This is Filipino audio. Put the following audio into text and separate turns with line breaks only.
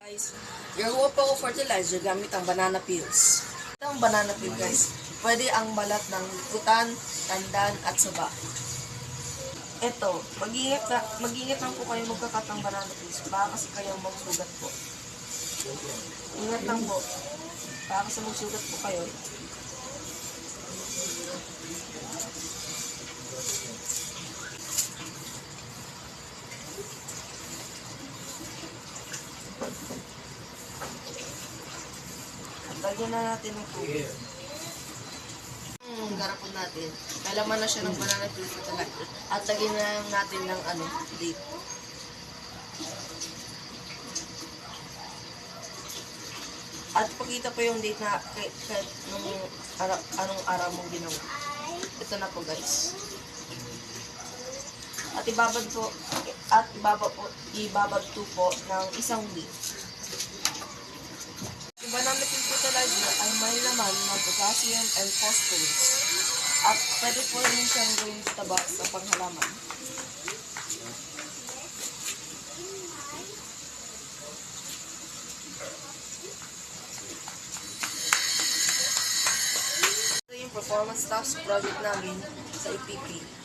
Guys, gagawa po ako fertilizer gamit ang banana peels. Ito ang banana peel guys. Pwede ang balat ng kutan, tandan at saba. Ito, mag-ingat lang po kayo magkakat ng banana peels. Baka kasi kayo magsugat po. Ingat lang po. Baka kasi magsugat po kayo. Lagyan na natin ng tubig. Garapon natin. Kailaman na siya ng banana peel fertilizer. At lagyan na natin ng date. At pakita po yung date na kahit anong araw mong ginawa. Ito na po guys. At ibabad po ng isang week. Yung banana peel fertilizer ay may laman ng potassium and phosphorus. At pwede po rin siyang gawing taba sa panghalaman. Ito yung performance task project namin sa EPP.